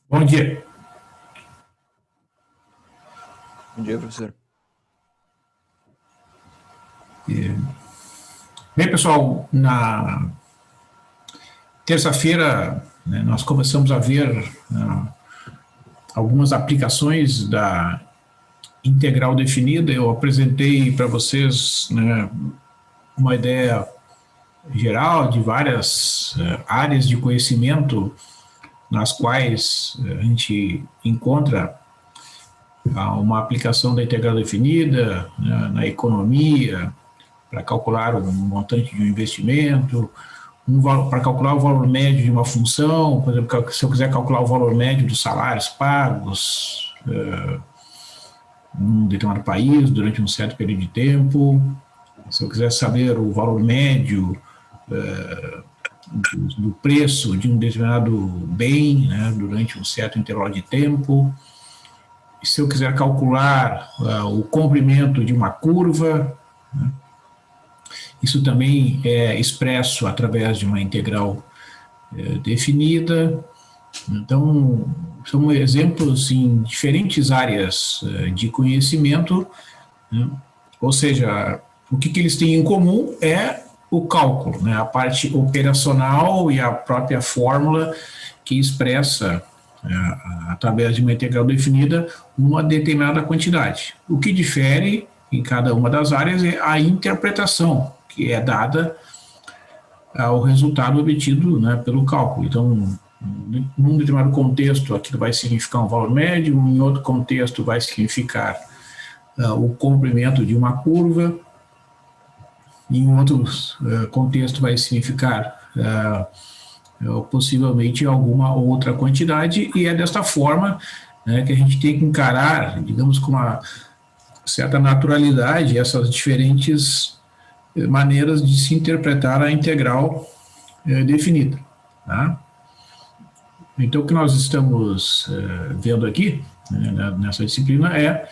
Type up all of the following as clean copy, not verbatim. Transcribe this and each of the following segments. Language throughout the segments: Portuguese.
Bom dia. Bom dia, professor. Bem, pessoal, na terça-feira, né, nós começamos a ver algumas aplicações da integral definida. Eu apresentei para vocês, né, uma ideia geral de várias áreas de conhecimento nas quais a gente encontra uma aplicação da integral definida, né, na economia, para calcular um montante de um investimento, para calcular o valor médio de uma função. Por exemplo, se eu quiser calcular o valor médio dos salários pagos num determinado país durante um certo período de tempo, se eu quiser saber o valor médio do preço de um determinado bem, né, durante um certo intervalo de tempo, se eu quiser calcular o comprimento de uma curva, né, isso também é expresso através de uma integral definida. Então, são exemplos em diferentes áreas de conhecimento, né? Ou seja, o que eles têm em comum é o cálculo, né? A parte operacional e a própria fórmula que expressa, através de uma integral definida, uma determinada quantidade. O que difere em cada uma das áreas é a interpretação que é dada ao resultado obtido, né, pelo cálculo. Então, num determinado contexto, aquilo vai significar um valor médio, em outro contexto vai significar o comprimento de uma curva, em outro contexto vai significar possivelmente alguma outra quantidade, e é desta forma, né, que a gente tem que encarar, digamos, com uma certa naturalidade, essas diferentes maneiras de se interpretar a integral definida. Tá? Então, o que nós estamos vendo aqui, né, nessa disciplina, é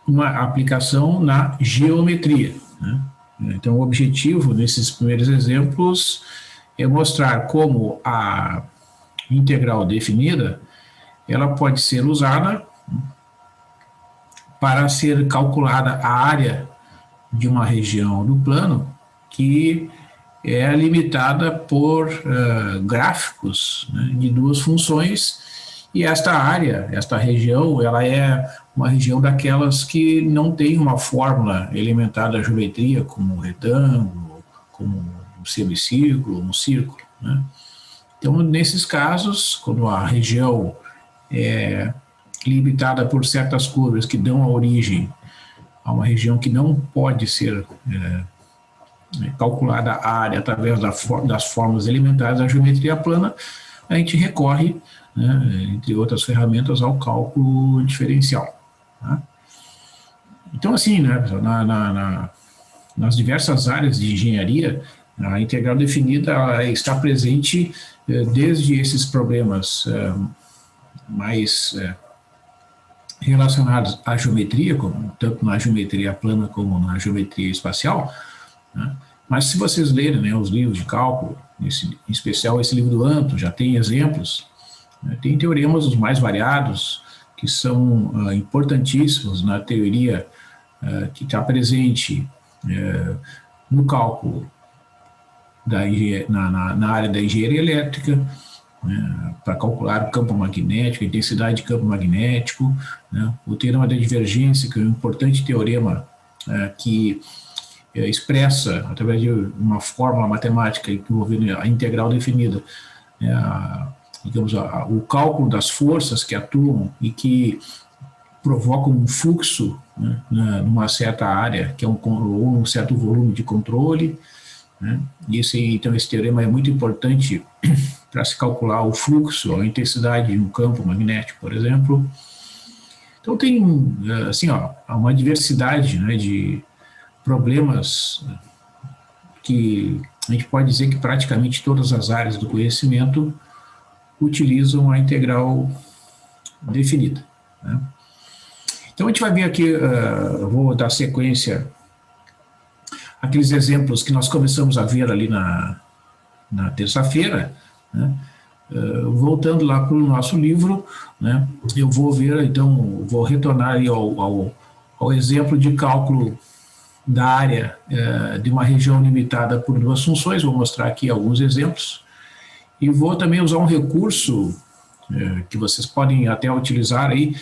uma aplicação na geometria. Né? Então, o objetivo desses primeiros exemplos é mostrar como a integral definida ela pode ser usada para ser calculada a área de uma região do plano que é limitada por gráficos, né, de duas funções, e esta área, esta região, ela é uma região daquelas que não tem uma fórmula elementar da geometria, como um retângulo, como um semicírculo, um círculo. Né? Então, nesses casos, quando a região é limitada por certas curvas que dão a origem a uma região que não pode ser calculada a área através das fórmulas elementares da geometria plana, a gente recorre, né, entre outras ferramentas, ao cálculo diferencial. Tá? Então, assim, né, nas diversas áreas de engenharia, a integral definida está presente desde esses problemas mais relacionados à geometria, tanto na geometria plana como na geometria espacial, né? Mas se vocês lerem, né, os livros de cálculo, em especial esse livro do Anto, já tem exemplos, né, tem teoremas os mais variados, que são importantíssimos na teoria que está presente no cálculo na área da engenharia elétrica, né, para calcular o campo magnético, a intensidade de campo magnético, né, o teorema da divergência, que é um importante teorema que expressa, através de uma fórmula matemática envolvendo a integral definida, digamos, o cálculo das forças que atuam e que provocam um fluxo, né, numa certa área, que é ou um certo volume de controle. Né? Então, esse teorema é muito importante para se calcular o fluxo, a intensidade de um campo magnético, por exemplo. Então, tem assim, uma diversidade, né, de problemas que a gente pode dizer que praticamente todas as áreas do conhecimento utilizam a integral definida. Né? Então, a gente vai ver aqui, eu vou dar sequência àqueles exemplos que nós começamos a ver ali na terça-feira, né? Voltando lá para o nosso livro, né, eu vou ver, então, vou retornar aí ao exemplo de cálculo da área de uma região limitada por duas funções, vou mostrar aqui alguns exemplos, e vou também usar um recurso que vocês podem até utilizar aí,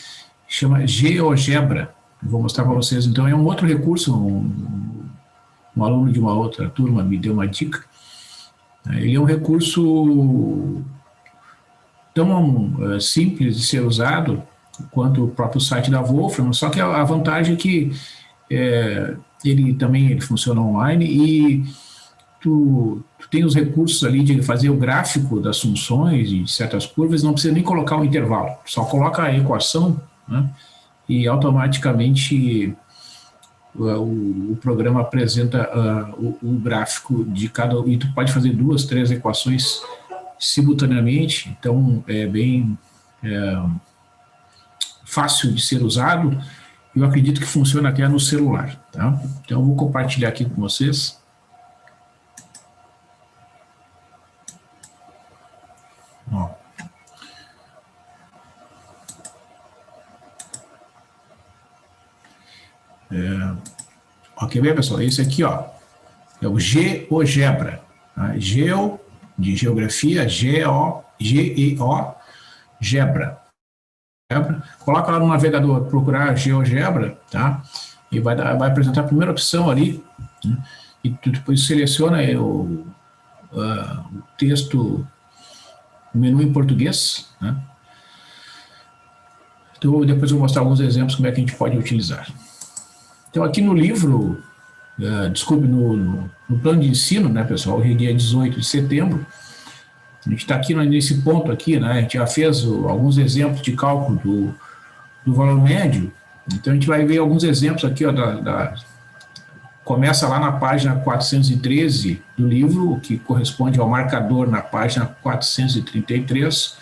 chama GeoGebra. Vou mostrar para vocês, então, é um outro recurso, um aluno de uma outra turma me deu uma dica. Ele é um recurso tão simples de ser usado quanto o próprio site da Wolfram, só que a vantagem é que ele funciona online e tu tem os recursos ali de fazer o gráfico das funções de certas curvas, não precisa nem colocar o intervalo, só coloca a equação, né, e automaticamente o programa apresenta o gráfico de cada, e tu pode fazer 2, 3 equações simultaneamente, então é bem fácil de ser usado. Eu acredito que funciona até no celular, tá? Então eu vou compartilhar aqui com vocês. Ó. Quer ver, pessoal? Esse aqui, ó, é o GeoGebra. Tá? Geo, de geografia, G-E-O, Gebra. Coloca lá no navegador, procurar GeoGebra, tá? E vai apresentar a primeira opção ali, né? E tu depois seleciona o texto, o menu em português, né? Então, depois eu vou mostrar alguns exemplos como é que a gente pode utilizar. Então, aqui no livro, desculpe, no plano de ensino, né, pessoal, hoje é dia 18 de setembro, a gente está aqui nesse ponto aqui, né, a gente já fez alguns exemplos de cálculo do valor médio, então a gente vai ver alguns exemplos aqui, ó, começa lá na página 413 do livro, que corresponde ao marcador na página 433,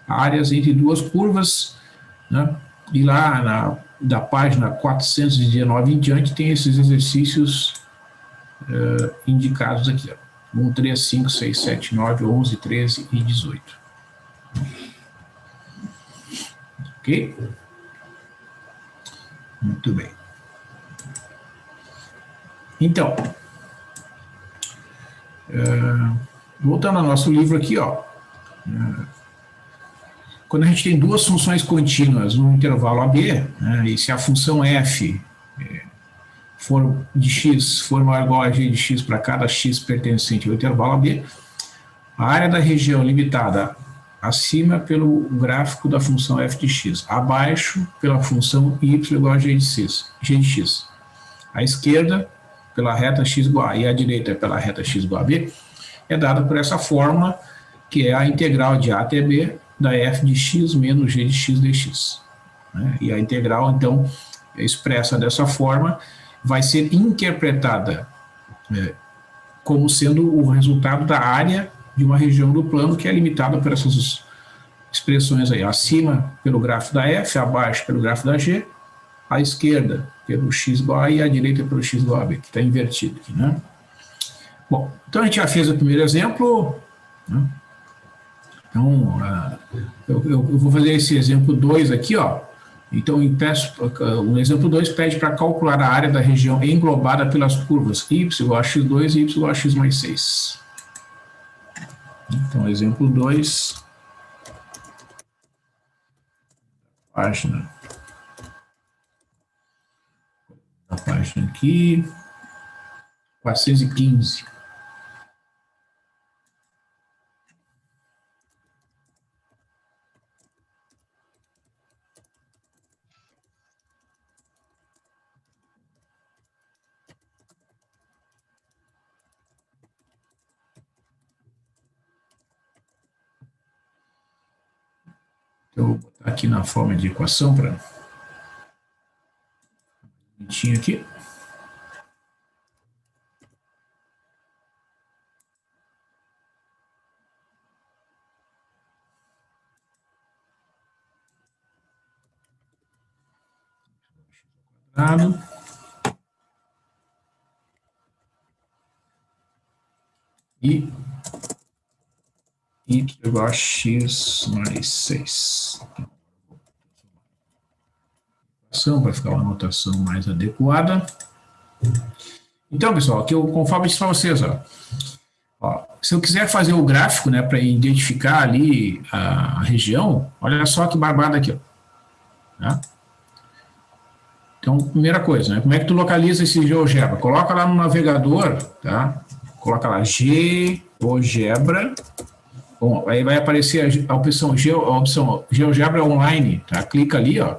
áreas entre duas curvas, né? E lá da página 419 em diante tem esses exercícios indicados aqui, ó. 1, 3, 5, 6, 7, 9, 11, 13 e 18. Ok? Muito bem. Então, voltando ao nosso livro aqui, ó. Quando a gente tem duas funções contínuas no intervalo AB, né, e se a função f for de x for maior ou igual a g de x para cada x pertencente ao intervalo AB, a área da região limitada acima pelo gráfico da função f de x, abaixo pela função y igual a g de x. À esquerda, pela reta x igual a A, e à direita pela reta x igual a B, é dada por essa fórmula, que é a integral de A até B da f de x menos g de x dx. Né? E a integral, então, expressa dessa forma, vai ser interpretada como sendo o resultado da área de uma região do plano que é limitada por essas expressões aí. Acima pelo grafo da f, abaixo pelo grafo da g, à esquerda pelo x igual a A e à direita pelo x igual a B, que está invertido aqui, né? Bom, então a gente já fez o primeiro exemplo, né? Então, eu vou fazer esse exemplo 2 aqui, ó. Então, o exemplo 2 pede para calcular a área da região englobada pelas curvas y igual a x2 e y igual a x mais 6. Então, exemplo 2, página. A página aqui, 415. Eu vou botar aqui na forma de equação para bonitinho aqui. E y igual a x mais 6. Para ficar uma notação mais adequada. Então, pessoal, aqui conforme eu disse para vocês, ó, se eu quiser fazer o gráfico, né, para identificar ali a região, olha só que barbada aqui, ó. Tá? Então, primeira coisa, né, como é que tu localiza esse GeoGebra? Coloca lá no navegador, tá? Coloca lá GeoGebra. Bom, aí vai aparecer a opção GeoGebra Online, tá? Clica ali, ó.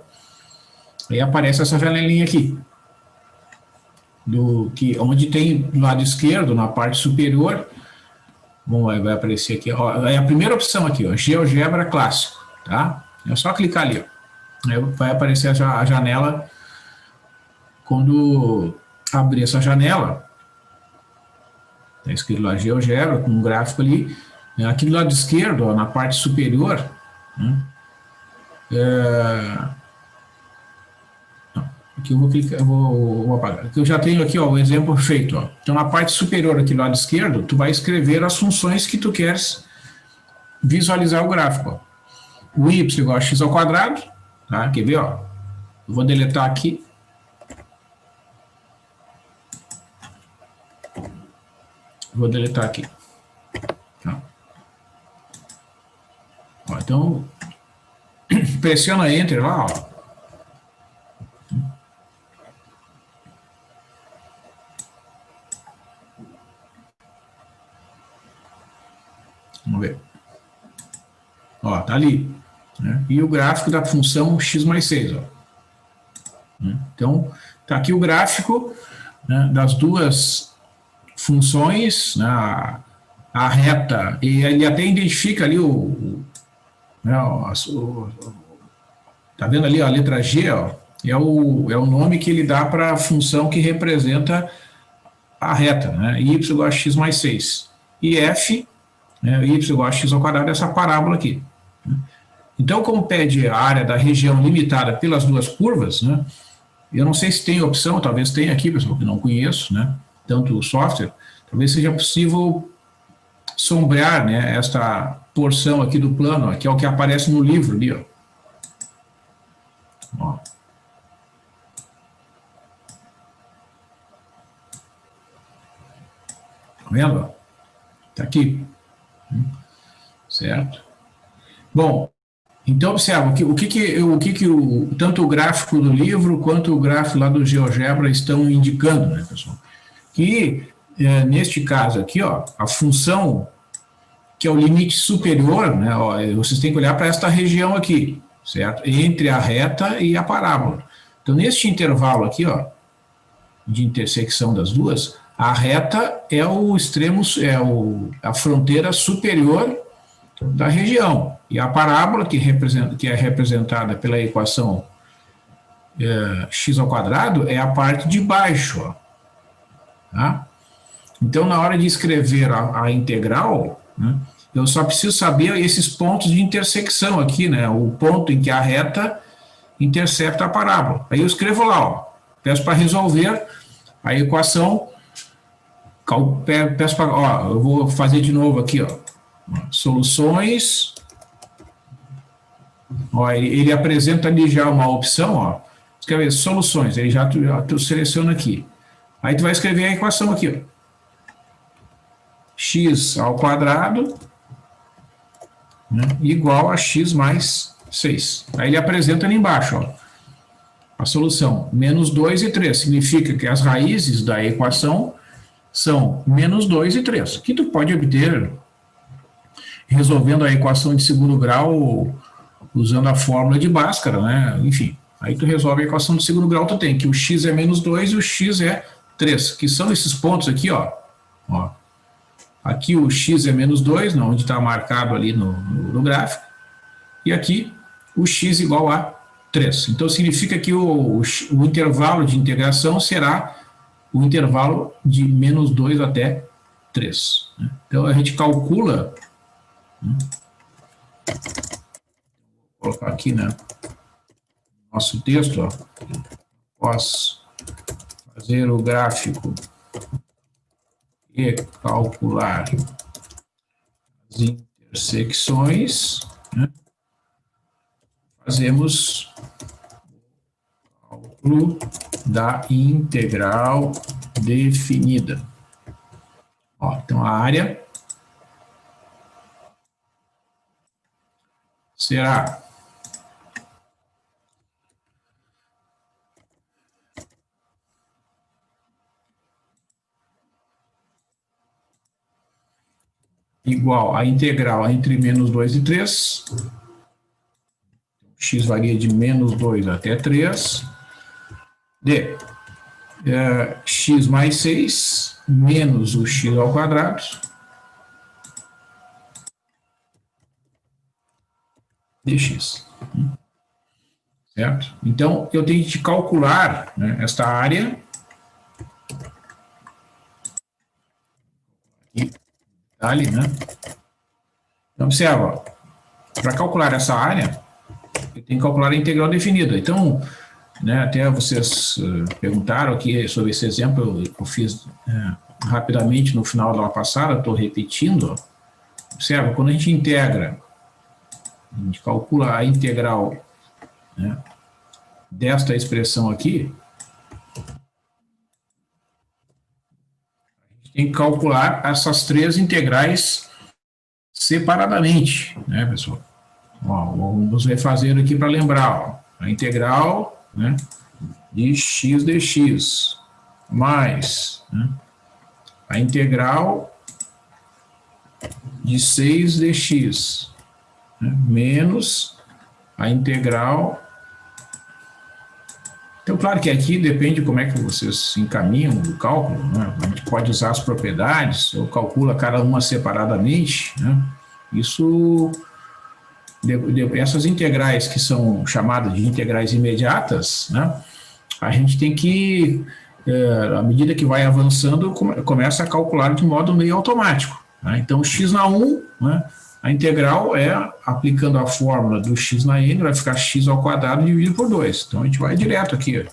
Aí aparece essa janelinha aqui. Onde tem do lado esquerdo, na parte superior, bom, aí vai aparecer aqui, ó, é a primeira opção aqui, ó, GeoGebra Clássico, tá? É só clicar ali, ó. Aí vai aparecer a janela. Quando abrir essa janela, tá escrito lá GeoGebra, com um gráfico ali, aqui do lado esquerdo, ó, na parte superior, né, aqui eu vou clicar, vou apagar. Aqui eu já tenho aqui, ó, o exemplo feito, ó. Então, na parte superior aqui do lado esquerdo, tu vai escrever as funções que tu queres visualizar o gráfico, ó. O y igual a x ao quadrado, tá? Quer ver, ó? Eu vou deletar aqui. Vou deletar aqui. Tá. Ó, então, pressiona Enter lá, ó. Vamos ver. Ó, tá ali. Né? E o gráfico da função x mais 6. Ó. Então, tá aqui o gráfico, né, das duas funções, né, a reta, e ele até identifica ali tá vendo ali ó, a letra G, ó, é o nome que ele dá para a função que representa a reta, né, y igual a x mais 6. E f, né, y igual a x ao quadrado, essa parábola aqui. Então, como pede a área da região limitada pelas duas curvas, né, eu não sei se tem opção, talvez tenha aqui, pessoal, que não conheço, né, tanto o software, talvez seja possível sombrear, né, esta porção aqui do plano, ó, que é o que aparece no livro ali, ó. Ó. Tá vendo? Tá aqui. Certo? Bom, então observa o que tanto o gráfico do livro quanto o gráfico lá do GeoGebra estão indicando, né, pessoal? Que neste caso aqui, ó, a função que é o limite superior, né, ó, vocês têm que olhar para esta região aqui, certo? Entre a reta e a parábola. Então, neste intervalo aqui, ó, de intersecção das duas, a reta é o extremo, a fronteira superior da região. E a parábola, que é representada pela equação x ao quadrado, é a parte de baixo, ó. Tá? Então, na hora de escrever a integral, né, eu só preciso saber esses pontos de intersecção aqui, né, o ponto em que a reta intercepta a parábola. Aí eu escrevo lá, ó, peço para resolver a equação, peço para, ó, eu vou fazer de novo aqui, ó, soluções, ó, ele apresenta ali já uma opção, ó, escrever soluções, aí já tu seleciona aqui. Aí tu vai escrever a equação aqui, ó. X ao quadrado, né, igual a x mais 6. Aí ele apresenta ali embaixo, ó, a solução, menos 2 e 3. Significa que as raízes da equação são menos 2 e 3, que tu pode obter resolvendo a equação de segundo grau usando a fórmula de Bhaskara, né? Enfim, aí tu resolve a equação de segundo grau, tu tem que o x é menos 2 e o x é 3, que são esses pontos aqui, ó. Aqui o x é menos 2, onde está marcado ali no gráfico, e aqui o x igual a 3. Então, significa que o intervalo de integração será o intervalo de menos 2 até 3. Né? Então, a gente calcula, né? Vou colocar aqui, né, nosso texto, ó, após fazer o gráfico e calcular as intersecções, né? Fazemos o cálculo da integral definida. Ó, então, a área será igual à integral entre menos 2 e 3. X varia de menos 2 até 3. De x mais 6 menos o x ao quadrado dx. Certo? Então, eu tenho que calcular, né, esta área. E ali, né? Então, observa, para calcular essa área, eu tenho que calcular a integral definida. Então, né, até vocês perguntaram aqui sobre esse exemplo, eu fiz rapidamente no final da aula passada, estou repetindo. Observa, quando a gente integra, a gente calcula a integral, né, desta expressão aqui, a gente tem que calcular essas três integrais separadamente, né, pessoal? Ó, vamos refazer aqui para lembrar, ó, a integral, né, de x dx mais, né, a integral de 6 dx, né, menos a integral. Então, claro que aqui depende de como é que vocês encaminham o cálculo, né? A gente pode usar as propriedades, ou calcula cada uma separadamente, né? Isso, essas integrais que são chamadas de integrais imediatas, né? A gente tem que, à medida que vai avançando, começa a calcular de modo meio automático, né? Então, x na 1, né? A integral é, aplicando a fórmula do x na n, vai ficar x ao quadrado dividido por 2. Então, a gente vai direto aqui,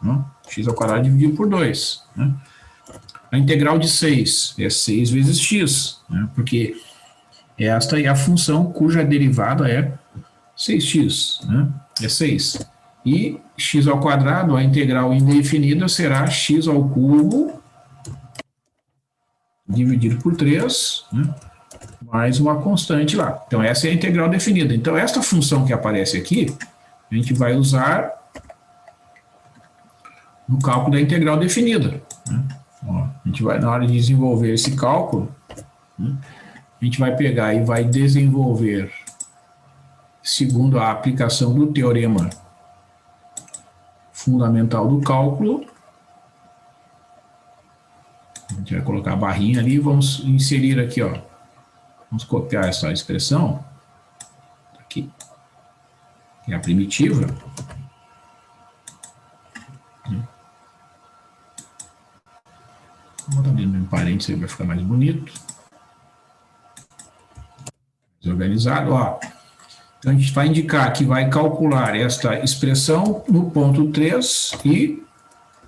né? X ao quadrado dividido por 2. Né? A integral de 6 é 6 vezes x, né? Porque esta é a função cuja derivada é 6x, né? É 6. E x ao quadrado, a integral indefinida, será x ao cubo dividido por 3, né? Mais uma constante lá. Então, essa é a integral definida. Então, esta função que aparece aqui, a gente vai usar no cálculo da integral definida, né? Ó, a gente vai, na hora de desenvolver esse cálculo, né, a gente vai pegar e vai desenvolver, segundo a aplicação do teorema fundamental do cálculo. A gente vai colocar a barrinha ali e vamos inserir aqui, ó. Vamos copiar essa expressão, aqui, que é a primitiva. Vou botar dentro de um parênteses, vai ficar mais bonito. Desorganizado, ó. Então, a gente vai indicar que vai calcular esta expressão no ponto 3 e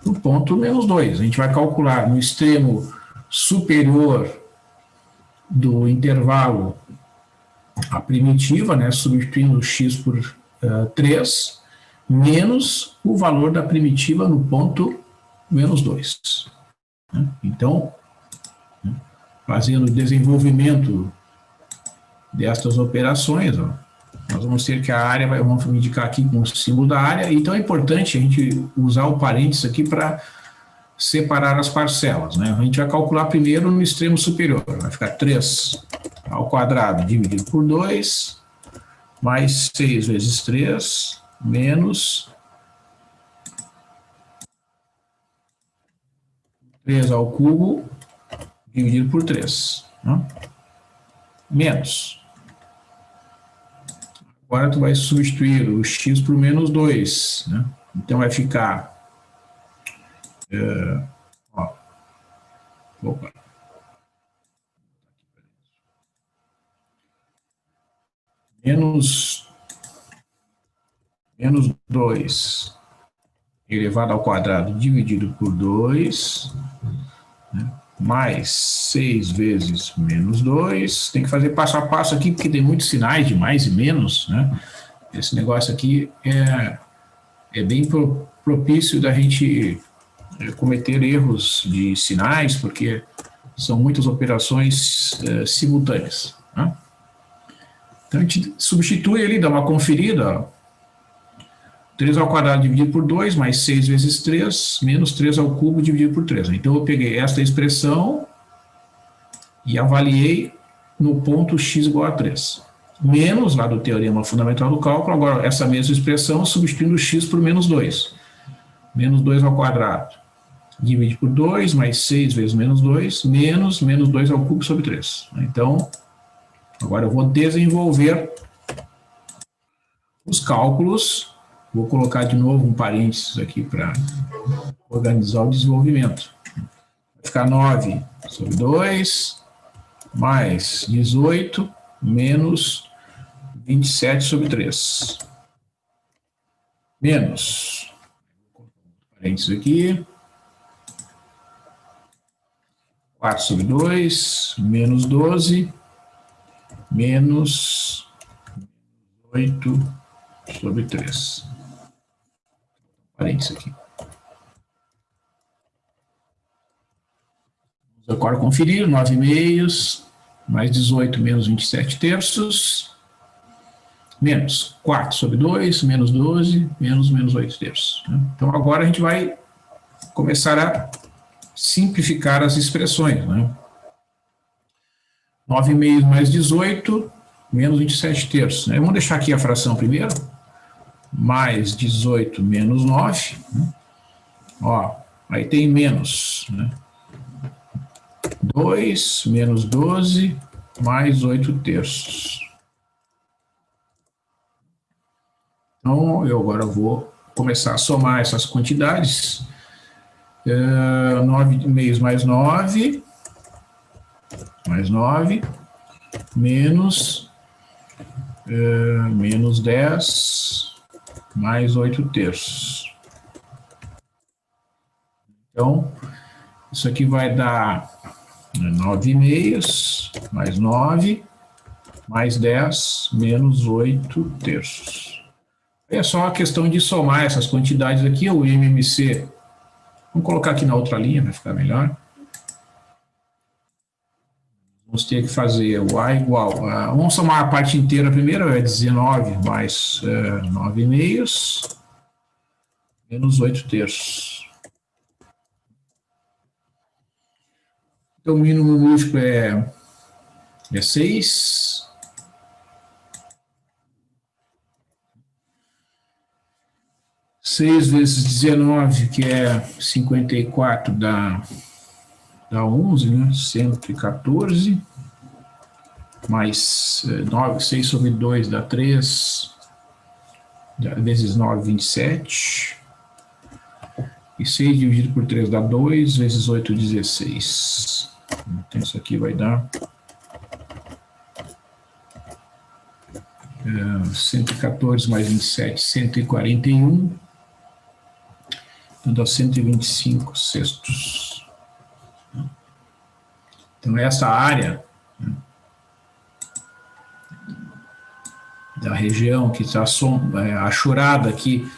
no ponto menos 2. A gente vai calcular no extremo superior do intervalo a primitiva, né, substituindo o x por 3, menos o valor da primitiva no ponto menos 2. Né? Então, né, fazendo o desenvolvimento destas operações, ó, nós vamos ter que a área, vamos indicar aqui com o símbolo da área, então é importante a gente usar o parênteses aqui para separar as parcelas, né? A gente vai calcular primeiro no extremo superior, vai ficar 3 ao quadrado dividido por 2, mais 6 vezes 3, menos 3 ao cubo dividido por 3, né? Menos. Agora tu vai substituir o x por menos 2, né? Então vai ficar opa. Menos 2 elevado ao quadrado dividido por 2, né, mais 6 vezes menos 2. Tem que fazer passo a passo aqui, porque tem muitos sinais de mais e menos, né? Esse negócio aqui é bem propício da gente cometer erros de sinais, porque são muitas operações simultâneas, né? Então, a gente substitui ali, dá uma conferida, ó. 3 ao quadrado dividido por 2, mais 6 vezes 3, menos 3 ao cubo dividido por 3. Então, eu peguei esta expressão e avaliei no ponto x igual a 3. Menos, lá do teorema fundamental do cálculo, agora essa mesma expressão substituindo x por menos 2. Menos 2 ao quadrado divide por 2, mais 6 vezes menos 2, menos 2 ao cubo sobre 3. Então, agora eu vou desenvolver os cálculos. Vou colocar de novo um parênteses aqui para organizar o desenvolvimento. Vai ficar 9 sobre 2, mais 18, menos 27 sobre 3. Menos, parênteses aqui, 4 sobre 2, menos 12, menos 8 sobre 3. Parênteses aqui. Vamos agora conferir, 9 meios, mais 18 menos 27 terços, menos 4 sobre 2, menos 12, menos 8 terços. Então, agora a gente vai começar a simplificar as expressões, né? 9 meios mais 18, menos 27 terços. Né? Vamos deixar aqui a fração primeiro. Mais 18 menos 9. Né? Ó, aí tem menos, né? 2 menos 12 mais 8 terços. Então, eu agora vou começar a somar essas quantidades. 9 meios mais 9, menos 10, mais 8 terços. Então, isso aqui vai dar 9 meios, mais 9, mais 10, menos 8 terços. É só a questão de somar essas quantidades aqui, o MMC. Vamos colocar aqui na outra linha, vai ficar melhor. Vamos ter que fazer o A igual vamos somar a parte inteira primeiro, é 19 mais 9 meios, menos 8 terços. Então, o mínimo múltiplo é 6. Seis vezes 19, que é 54, dá 11, né? 114, mais 6 sobre 2 dá 3, vezes 9, 27, e 6 dividido por 3 dá 2, vezes 8, 16. Então, isso aqui vai dar 114 mais 27, 141, então dá 125 sextos. Então, essa área, né, da região que está achurada aqui,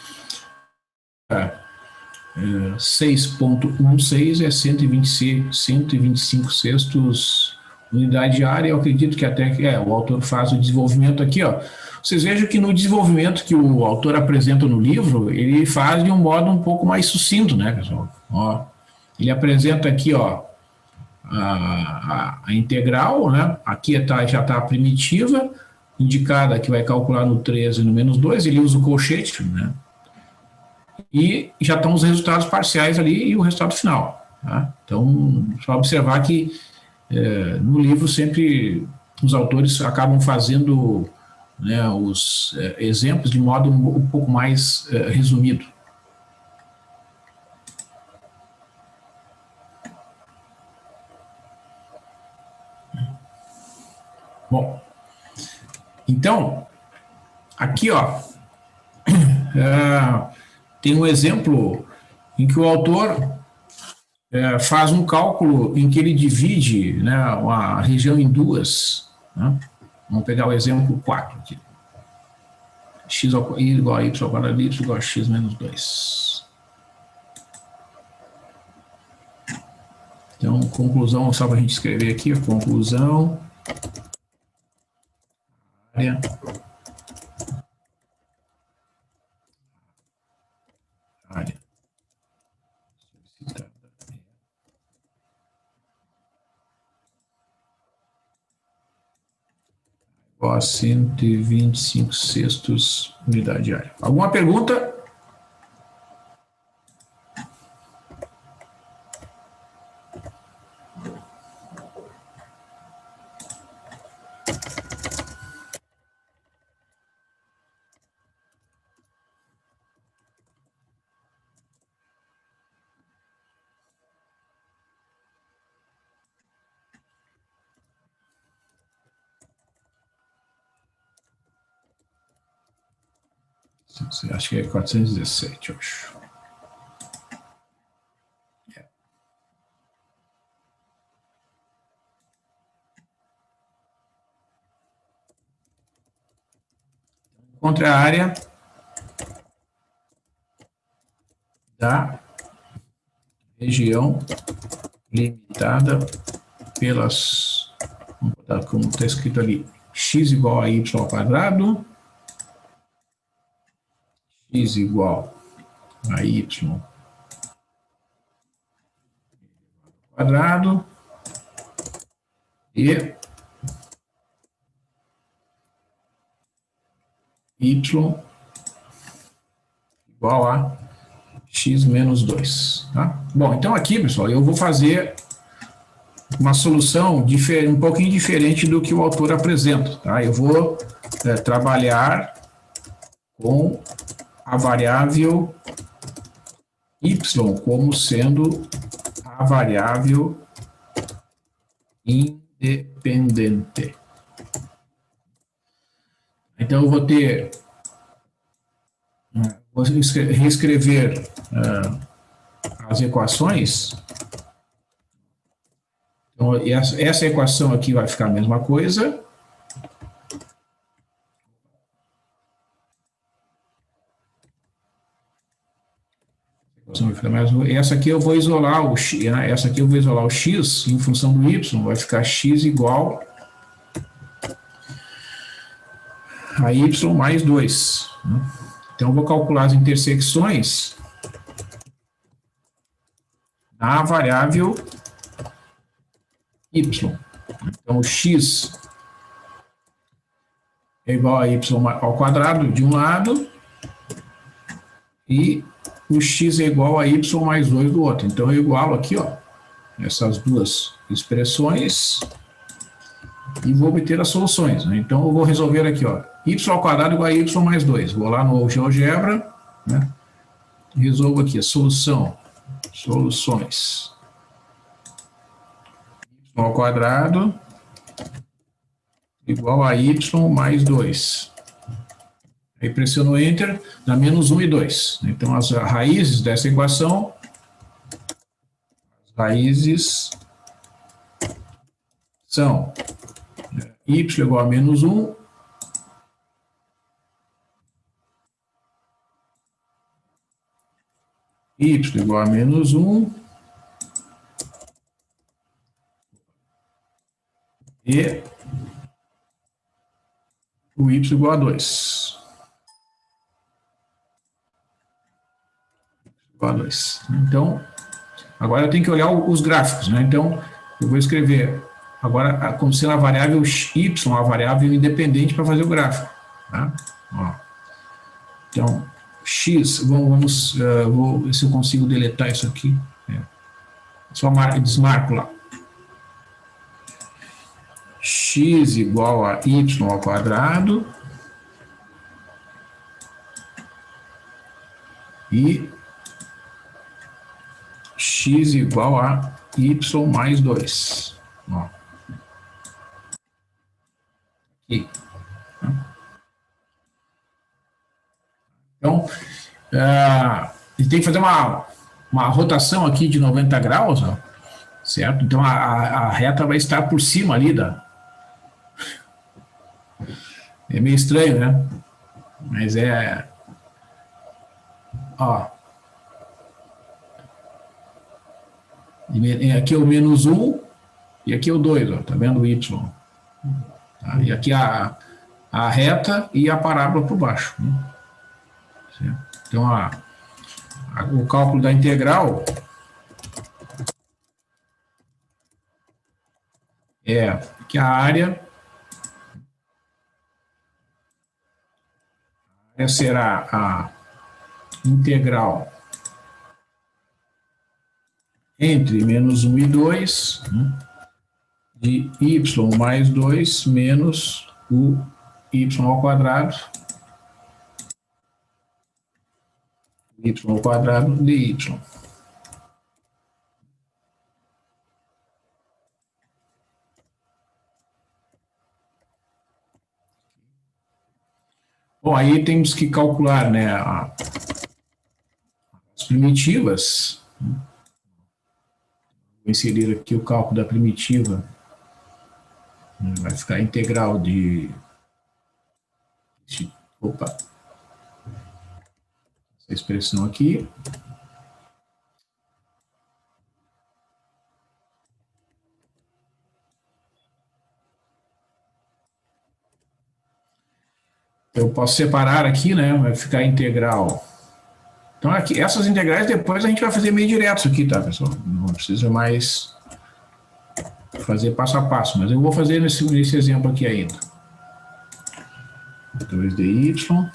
6,16 é 125 sextos unidade de área. Eu acredito que até o autor faz o desenvolvimento aqui, ó. Vocês vejam que no desenvolvimento que o autor apresenta no livro, ele faz de um modo um pouco mais sucinto, né, pessoal? Ó, ele apresenta aqui, ó, a integral, né? Aqui já está a primitiva, indicada que vai calcular no 13 e no menos 2, ele usa o colchete, né? E já estão os resultados parciais ali e o resultado final. Tá? Então, só observar que no livro sempre os autores acabam fazendo, né, os exemplos de modo um pouco mais resumido. Bom, então, aqui, ó, tem um exemplo em que o autor faz um cálculo em que ele divide, né, a região em duas. Né? Vamos pegar o exemplo 4 aqui. X igual a y ao quadrado de y igual a x menos 2. Então, conclusão, só para a gente escrever aqui, a conclusão. Área. Área. Igual a 125 sextos unidade de área. Alguma pergunta? Acho que é 417, eu acho. Encontre a área da região limitada pelas, como está escrito ali, x igual a y ao quadrado, x igual a y ao quadrado e y igual a x menos 2. Tá? Bom, então aqui, pessoal, eu vou fazer uma solução um pouquinho diferente do que o autor apresenta. Tá? Eu vou trabalhar com a variável y como sendo a variável independente. Então, eu vou ter, vou reescrever as equações. Então, essa equação aqui vai ficar a mesma coisa. Essa aqui eu vou isolar o x, né? Essa aqui eu vou isolar o x em função do y, vai ficar x igual a y mais 2. Então, eu vou calcular as intersecções na variável y. Então, o x é igual a y ao quadrado de um lado e o x é igual a y mais 2 do outro. Então, eu igualo aqui, ó, essas duas expressões e vou obter as soluções. Né? Então, eu vou resolver aqui, ó, y ao quadrado igual a y mais 2. Vou lá no GeoGebra, né? Resolvo aqui a soluções. Y ao quadrado igual a y mais 2. Aí pressiono Enter, dá menos 1 e 2. Então, as raízes dessa equação, as raízes são y igual a menos 1, y igual a menos 1, e o y igual a 2. Então, agora eu tenho que olhar os gráficos, né? Então, eu vou escrever agora como sendo a variável y, a variável independente para fazer o gráfico. Tá? Ó. Então, x, vou ver se eu consigo deletar isso aqui. Só desmarco lá. X igual a y ao quadrado e x igual a y mais 2. Ó. Aqui. Então, ele tem que fazer uma rotação aqui de 90 graus, ó, certo? Então a reta vai estar por cima ali da... É meio estranho, né? Mas é... Ó. Aqui é o menos 1 e aqui é o 2, ó, tá vendo o Y? Tá? E aqui a reta e a parábola por baixo. Né? Então, o cálculo da integral é que a área será a integral entre menos 1 e 2, né, de y mais 2 menos o y ao quadrado dy. Bom, aí temos que calcular, né, as primitivas. Vou inserir aqui o cálculo da primitiva. Vai ficar integral de... Opa! Essa expressão aqui. Eu posso separar aqui, né? Vai ficar integral. Então, aqui, essas integrais depois a gente vai fazer meio direto isso aqui, tá, pessoal? Não precisa mais fazer passo a passo, mas eu vou fazer nesse exemplo aqui ainda. 2dy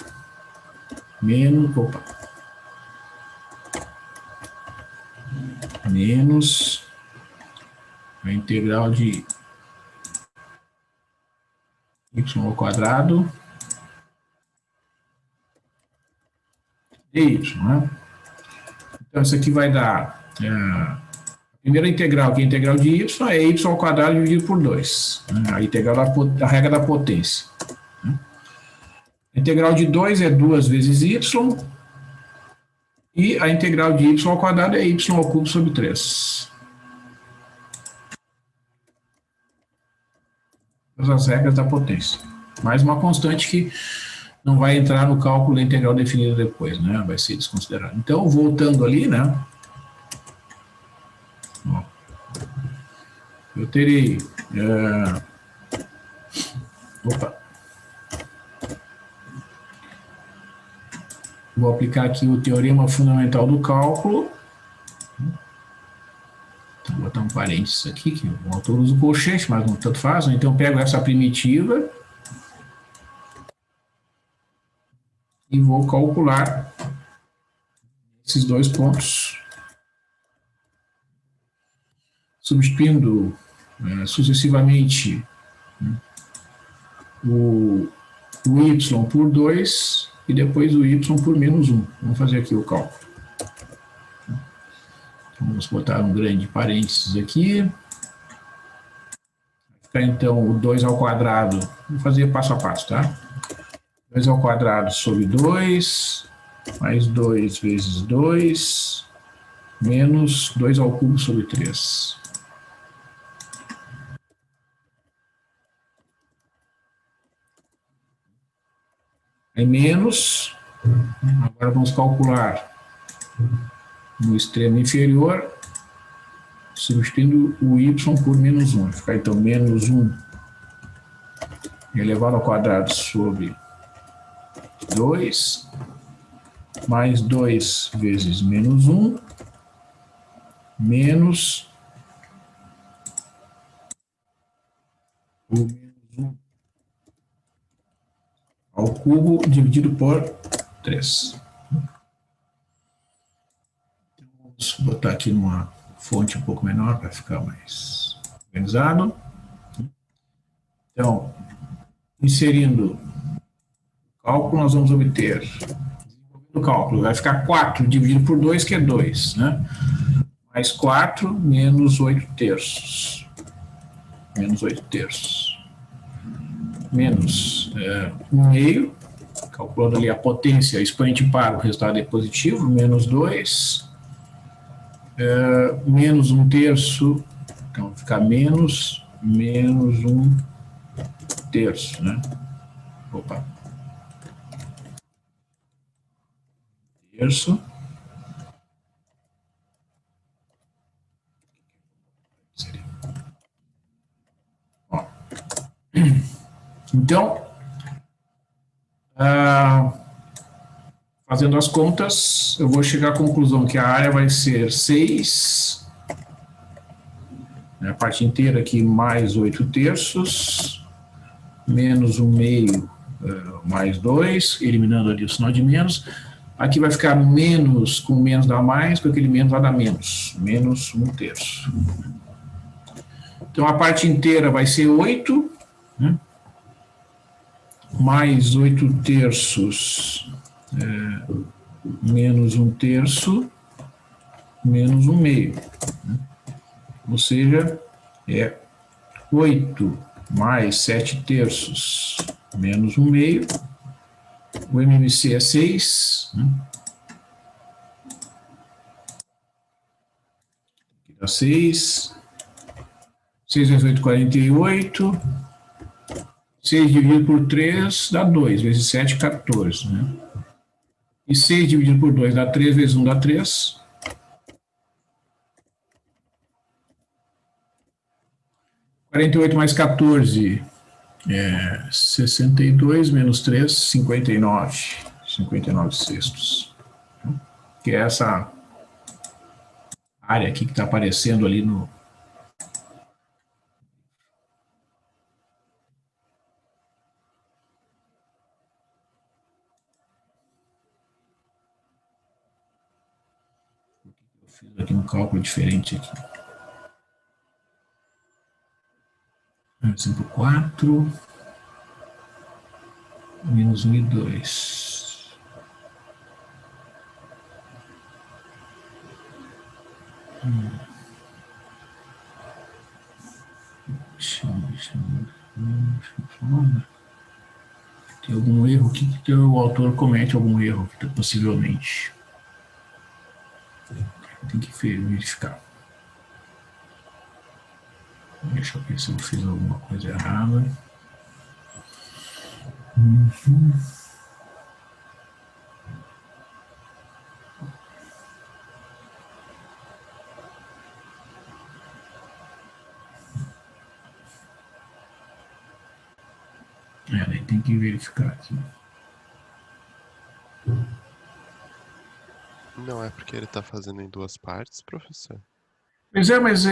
menos... Opa! Menos a integral de y ao quadrado dy, né? Então, isso aqui vai dar a primeira integral, que é a integral de y, é y ao quadrado dividido por 2, né? A integral da regra da potência. Né? A integral de 2 é 2 vezes y, e a integral de y ao quadrado é y ao cubo sobre 3. As regras da potência. Mais uma constante que não vai entrar no cálculo da integral definida depois, né? Vai ser desconsiderado. Então, voltando ali, né? Ó, eu terei... Opa! Vou aplicar aqui o teorema fundamental do cálculo. Então, vou botar um parênteses aqui, que o autor usa o colchete, mas não tanto faz. Então, eu pego essa primitiva e vou calcular esses dois pontos, substituindo sucessivamente, né, o y por 2 e depois o y por menos 1. Vamos fazer aqui o cálculo. Então, vamos botar um grande parênteses aqui. Vai ficar então o 2 ao quadrado. Vou fazer passo a passo, tá? 2 ao quadrado sobre 2, mais 2 vezes 2, menos 2 ao cubo sobre 3. Aí menos, agora vamos calcular no extremo inferior, substituindo o y por menos 1. Vai ficar então menos 1 elevado ao quadrado sobre 2, mais 2 vezes menos 1, menos o menos 1 ao cubo dividido por 3. Então, vamos botar aqui numa fonte um pouco menor para ficar mais organizado. Então, inserindo cálculo, nós vamos obter o cálculo, vai ficar 4 dividido por 2, que é 2, né? Mais 4 menos 8 terços. Menos 8 terços. Menos 1,5, calculando ali a potência, expoente par, o resultado é positivo, menos 2, menos 1/3, então vai ficar menos 1/3, né? Opa. Terço. Ó. Então, fazendo as contas, eu vou chegar à conclusão que a área vai ser 6, a parte inteira aqui, mais 8/3, menos 1/2 mais 2, eliminando ali o sinal de menos. Aqui vai ficar menos, com menos dá mais, com aquele menos vai dar menos 1/3. Então a parte inteira vai ser 8, né? Mais 8/3, menos 1/3, menos 1/2. Né? Ou seja, é 8 mais 7/3, menos 1/2. O MMC é 6. Né? Aqui dá 6. 6 vezes 8, 48. 6 dividido por 3 dá 2, vezes 7, 14. Né? E 6 dividido por 2 dá 3, vezes 1 dá 3. 48 mais 14 é 62, menos 3, 59. 59 sextos. Que é essa área aqui que está aparecendo ali no... Eu fiz aqui um cálculo diferente aqui. Exemplo 4, menos 1/2. Tem algum erro aqui que o autor comete algum erro, possivelmente. Tem que verificar. Deixa eu ver se eu fiz alguma coisa errada. Daí tem que verificar aqui. Não é porque ele está fazendo em duas partes, professor? Pois é, mas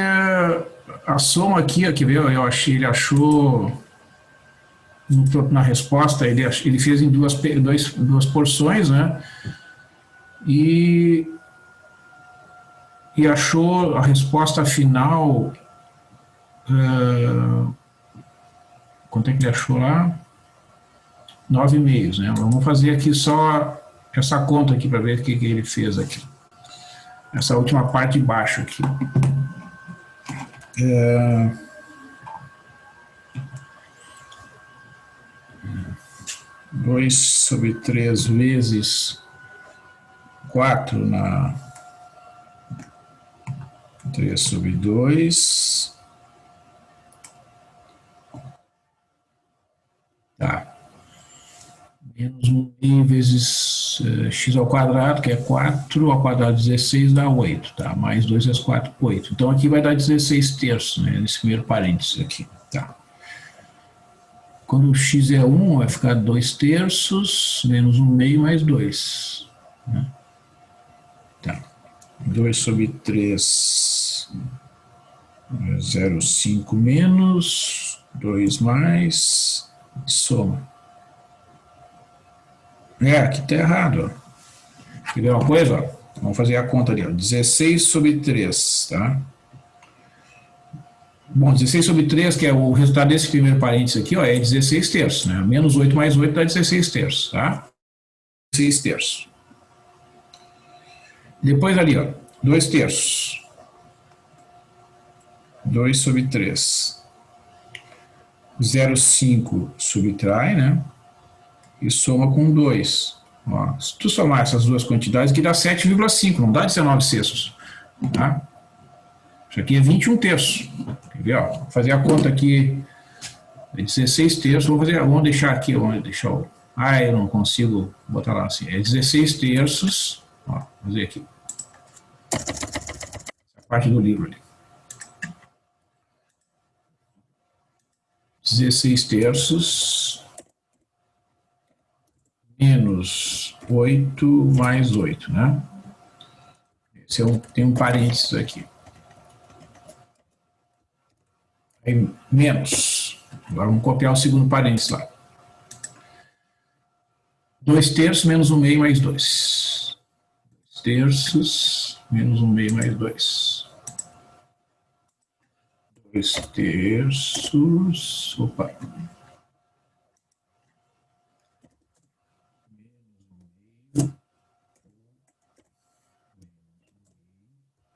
a soma aqui, ó, que veio, ele achou na resposta, ele fez em duas porções, né? E achou a resposta final. Quanto é que ele achou lá? 9,5, né? Vamos fazer aqui só essa conta aqui para ver o que ele fez aqui. Essa última parte de baixo aqui. 2/3 vezes 4 na 3/2. Tá. Menos 1,5 vezes x ao quadrado, que é 4, ao quadrado 16 dá 8, tá? Mais 2 vezes 4, 8. Então aqui vai dar 16/3, né? Nesse primeiro parênteses aqui, tá? Quando o x é 1, vai ficar 2/3, menos 1,5 mais 2. Né? Tá. 2/3, 0,5 menos, 2 mais, soma. Aqui está errado. Ó. Quer ver uma coisa? Ó? Vamos fazer a conta ali. Ó. 16/3, tá? Bom, 16/3, que é o resultado desse primeiro parênteses aqui, ó, é 16/3, né? Menos 8 mais 8 dá 16/3, tá? 16/3. Depois ali, ó, 2/3. 2/3. 0,5 subtrai, né? E soma com 2. Ó, se tu somar essas duas quantidades, aqui dá 7,5, não dá 19 sextos. Tá? Isso aqui é 21 terços. Quer ver, ó? Vou fazer a conta aqui. É 16 terços. Vamos deixar aqui. Vamos deixar o... Ah, eu não consigo botar lá assim. É 16 terços. Ó, vou fazer aqui. Essa parte do livro ali. 16 terços menos 8 mais 8, né? Esse tem um parênteses aqui. Aí, menos. Agora vamos copiar o segundo parênteses lá. 2 terços menos 1 meio mais 2. 2 terços menos 1 meio mais 2. 2 terços. Opa.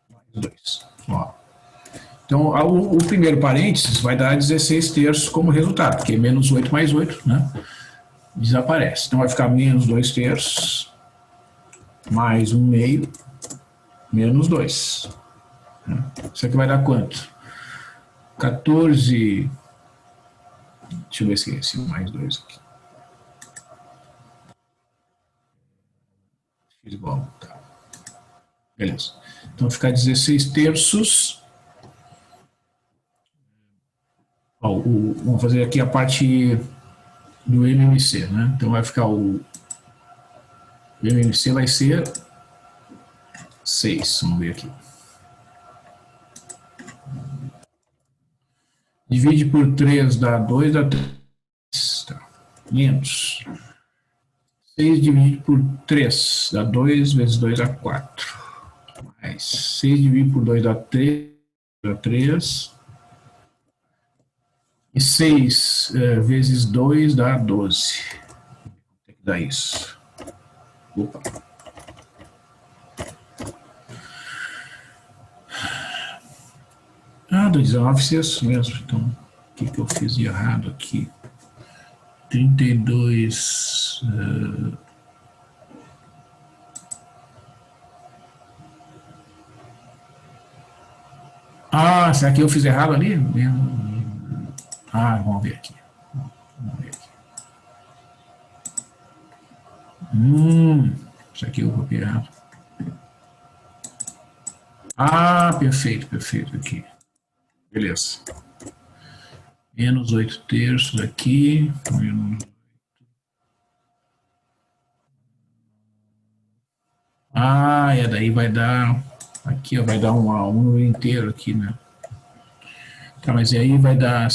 Mais 2. Ó. Então, o primeiro parênteses vai dar 16 terços como resultado, porque menos 8 mais 8, né? Desaparece. Então, vai ficar menos 2 terços mais 1 meio menos 2. Isso aqui vai dar quanto? 14. Deixa eu ver se é esse mais 2 aqui. Fiz igual. Tá. Beleza. Então, vai ficar 16 terços. Ó, vamos fazer aqui a parte do MMC, né? Então, vai ficar o MMC vai ser 6. Vamos ver aqui. Divide por 3 dá 2, dá 3. Tá. Menos. 6 dividido por 3 dá 2, vezes 2 dá 4. Mais 6 dividido por 2 dá 3, dá 3. E 6 vezes 2 dá 12. Tem que dar isso. Opa. Ah, do 19 sextos mesmo. Então, o que eu fiz de errado aqui? 32. Ah, será que eu fiz errado ali? Ah, vamos ver aqui. Vamos ver aqui. Isso aqui eu copiei errado. Ah, perfeito, perfeito aqui. Beleza. Menos 8 terços aqui. Ah, é daí vai dar. Aqui ó, vai dar um número inteiro aqui, né? Tá, mas aí vai dar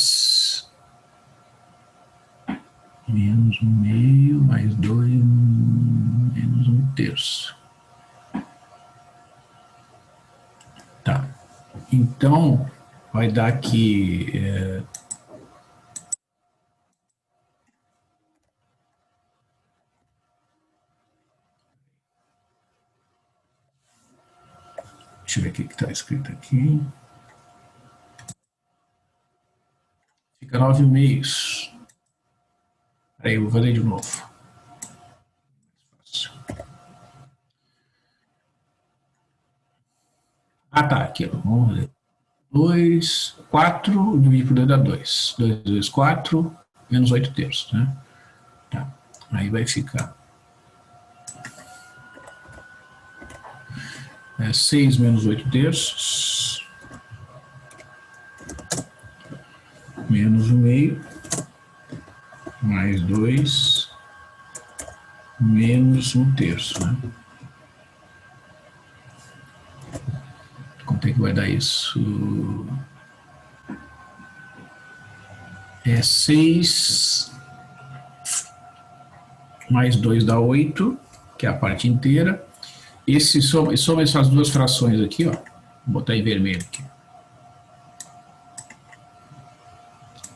menos 1 meio mais 2 menos 1 terço. Tá. Então, vai dar aqui. Deixa eu ver o que está escrito aqui. Fica 9 meios. Aí eu vou fazer de novo. Ah, tá. Aqui, ó. Vamos ver. 2, 4, dividido por 2 dá 2. 2 vezes 4, menos 8 terços, né? Tá. Aí vai ficar 6 menos 8 terços, menos 1 meio, mais 2, menos 1 terço, né? Quanto é que vai dar isso? É 6 mais 2 dá 8, que é a parte inteira. Soma essas duas frações aqui, ó. Vou botar em vermelho aqui.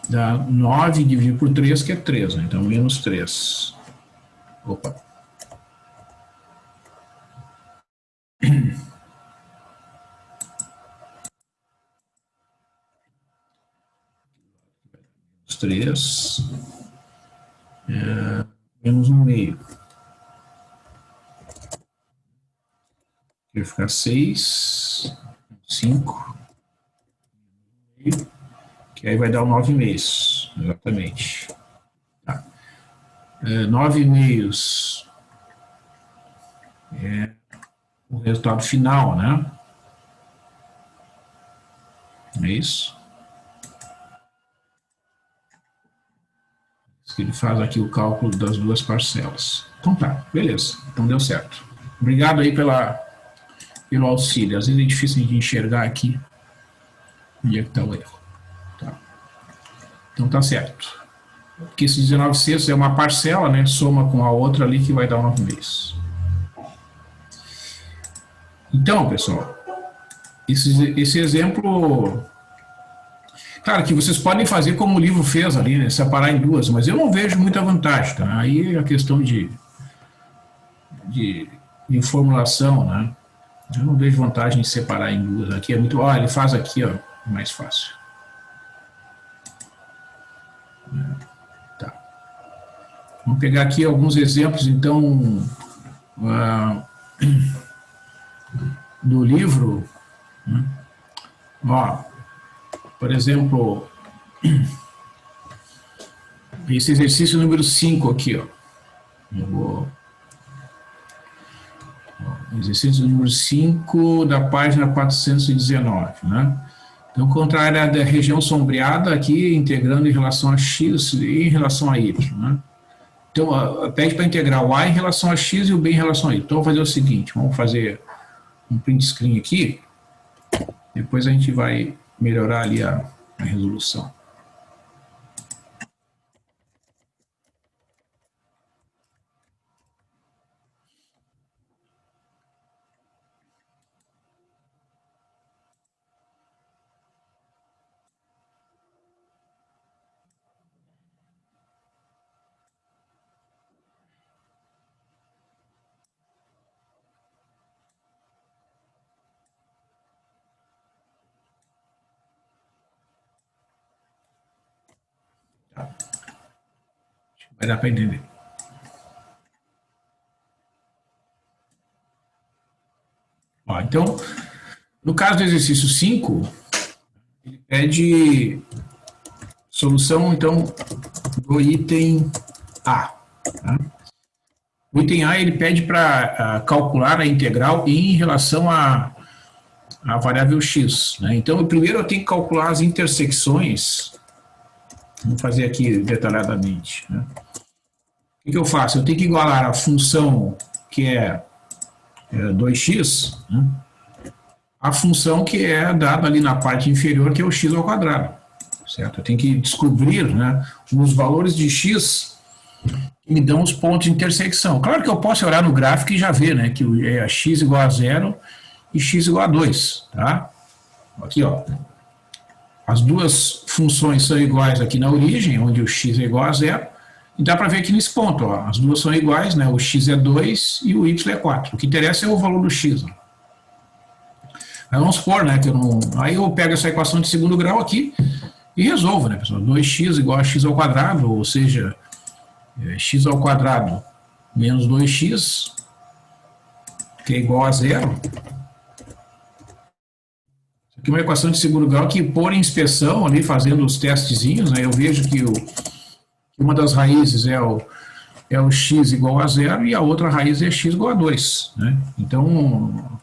Dá 9 dividido por 3, que é 3, né? Então, menos 3. Opa. Menos 3. Menos 1 meio. vai ficar 6, 5, que aí vai dar o 9,5, exatamente. Tá. 9,5 é o resultado final, né? É isso? Ele faz aqui o cálculo das duas parcelas. Então tá, beleza. Então deu certo. Obrigado aí pelo auxílio. Às vezes é difícil de enxergar aqui onde é que está o erro. Tá. Então tá certo. Porque esse 19/6 é uma parcela, né? Soma com a outra ali que vai dar 9,5. Então, pessoal, esse exemplo, claro que vocês podem fazer como o livro fez ali, né? Separar em duas, mas eu não vejo muita vantagem, tá? Aí é a questão de formulação, né? Eu não vejo vantagem em separar em duas. Aqui é muito... Ó, ele faz aqui, ó, mais fácil. Tá. Vamos pegar aqui alguns exemplos, então, do livro, né? Ó, por exemplo, esse exercício número 5 aqui, ó. Eu vou... Exercício número 5 da página 419, né? Então, contra a área da região sombreada aqui, integrando em relação a x e em relação a y, né? Então, pede para integrar o a em relação a x e o b em relação a y. Então, vou fazer o seguinte, vamos fazer um print screen aqui, depois a gente vai melhorar ali a resolução. Vai dar para entender. Ó, então, no caso do exercício 5, ele pede solução, então, do item A. Tá? O item A, ele pede para calcular a integral em relação à variável x, né? Então, primeiro eu tenho que calcular as intersecções. Vamos fazer aqui detalhadamente, né? O que eu faço? Eu tenho que igualar a função que é 2x, né, a função que é dada ali na parte inferior, que é o x ao quadrado, certo? Eu tenho que descobrir, né, os valores de x que me dão os pontos de intersecção. Claro que eu posso olhar no gráfico e já ver, né, que é x igual a 0 e x igual a 2, tá? Aqui, ó. As duas funções são iguais aqui na origem, onde o x é igual a 0. E dá para ver aqui nesse ponto, ó, as duas são iguais, né? O x é 2 e o y é 4. O que interessa é o valor do x. Ó. Aí vamos supor, né, que eu não... Aí eu pego essa equação de segundo grau aqui e resolvo, né, pessoal? 2x igual a x ao quadrado, ou seja, x ao quadrado menos 2x, que é igual a 0. Isso aqui é uma equação de segundo grau que, por inspeção, ali, fazendo os testezinhos, né, eu vejo que uma das raízes é o x igual a 0 e a outra raiz é x igual a 2. Né? Então,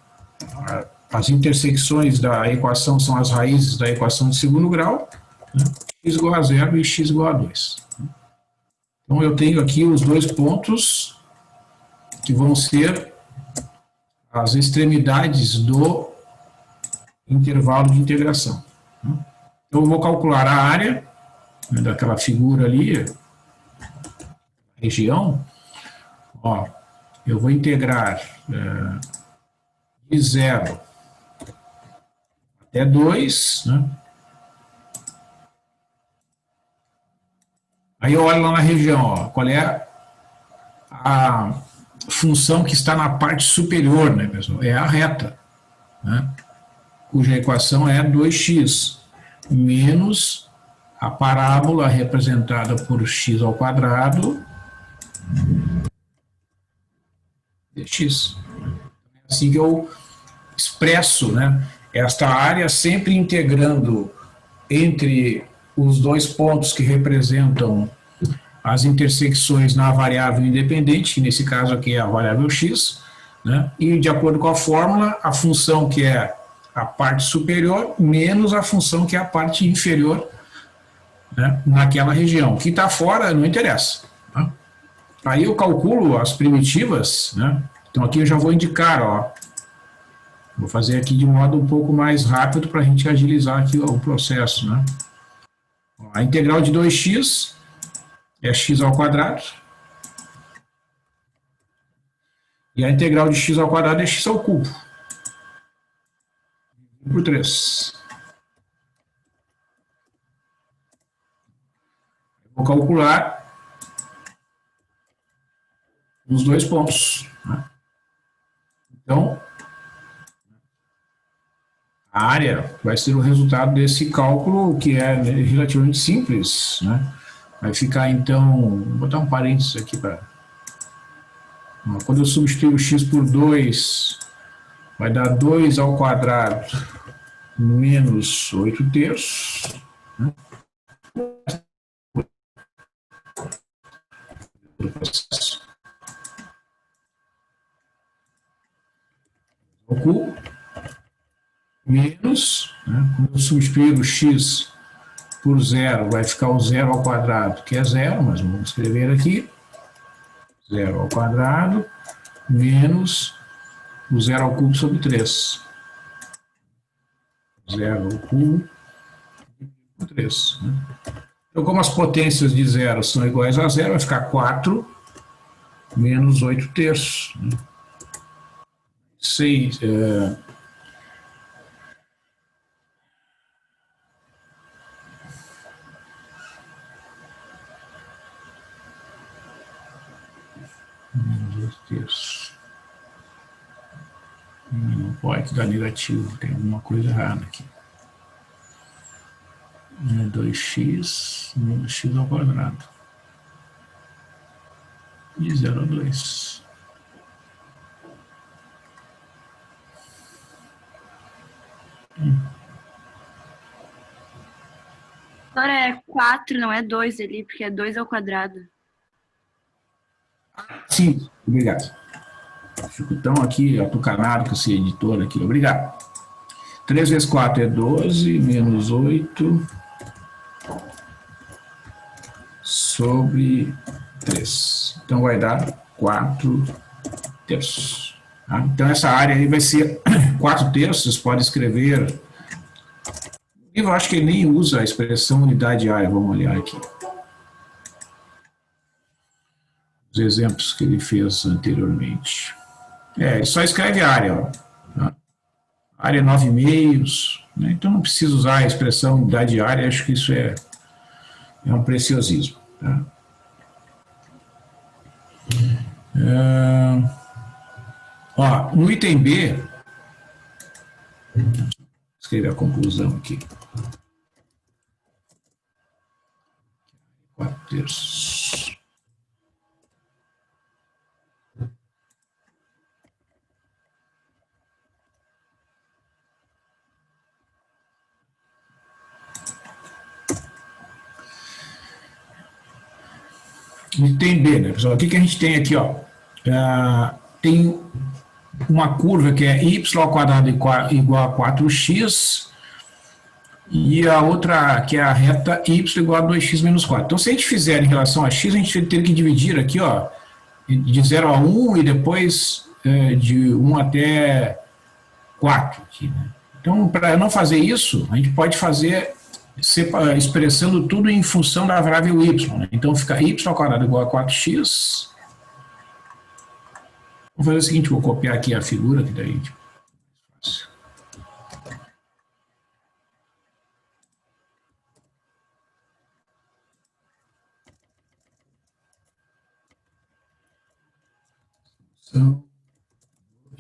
as intersecções da equação são as raízes da equação de segundo grau, né? X igual a 0 e x igual a 2. Então, eu tenho aqui os dois pontos que vão ser as extremidades do intervalo de integração. Então, eu vou calcular a área, né, daquela figura ali, região, ó, eu vou integrar de 0 até 2, né? Aí eu olho lá na região, ó, qual é a função que está na parte superior, né, pessoal? É a reta, né? Cuja equação é 2x menos a parábola representada por x ao quadrado dx. É assim que eu expresso, né, esta área sempre integrando entre os dois pontos que representam as intersecções na variável independente, que nesse caso aqui é a variável x, né, e de acordo com a fórmula, a função que é a parte superior menos a função que é a parte inferior, né, naquela região. O que está fora não interessa. Tá? Aí eu calculo as primitivas, né? Então aqui eu já vou indicar, ó. Vou fazer aqui de modo um pouco mais rápido para a gente agilizar aqui o processo, né? A integral de 2x é x ao quadrado. E a integral de x ao quadrado é x ao cubo. Por 3. Vou calcular os dois pontos. Né? Então, a área vai ser o resultado desse cálculo, que é relativamente simples. Né? Vai ficar, então, vou botar um parênteses aqui para... Quando eu substituir o x por 2, vai dar 2 ao quadrado menos 8 terços. Né? Do processo. O cubo menos, né, quando eu substituir o x por 0, vai ficar o 0 ao quadrado, que é 0, mas vamos escrever aqui, 0 ao quadrado, menos o 0 ao cubo sobre 3. 0 ao cubo sobre 3. Né? Então, como as potências de 0 são iguais a 0, vai ficar 4 menos 8 terços. Né? 6, terços. Não pode dar negativo, tem alguma coisa errada aqui. 2x menos x ao quadrado. De 0 a 2. Agora é 4, não é 2 ali, porque é 2 ao quadrado. Sim, obrigado. Fico tão aqui atucanado com esse editor aqui. Obrigado. 3 vezes 4 é 12, menos 8 sobre 3. Então vai dar 4 terços. Tá? Então essa área aí vai ser 4 terços, pode escrever. Eu acho que ele nem usa a expressão unidade área, vamos olhar aqui. Os exemplos que ele fez anteriormente. Ele só escreve área, ó. Tá? Área 9,5, né? Então não precisa usar a expressão unidade área, acho que isso é um preciosismo. Tá? No item B, vou escrever a conclusão aqui. 4 terços. Item B, né, pessoal? O que a gente tem aqui, ó? Tem uma curva que é y ao quadrado igual a 4x e a outra que é a reta y igual a 2x menos 4. Então, se a gente fizer em relação a x, a gente vai ter que dividir aqui, ó, de 0 a 1 e depois de 1 até 4. Aqui, né? Então, para não fazer isso, a gente pode fazer expressando tudo em função da variável y. Né? Então, fica y ao quadrado igual a 4x. Vou fazer o seguinte, vou copiar aqui a figura, que daí fácil. Então,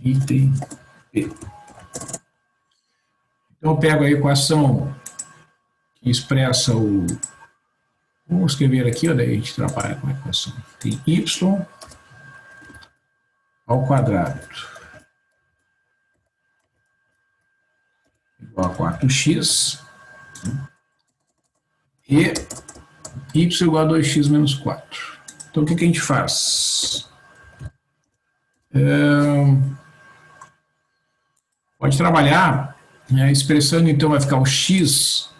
item B. Então, eu pego a equação que expressa o... Vamos escrever aqui, ó, daí a gente trabalha com a equação. Tem y ao quadrado igual a 4x e y igual a 2x menos 4. Então, o que a gente faz? Pode trabalhar, né, expressando, então, vai ficar o x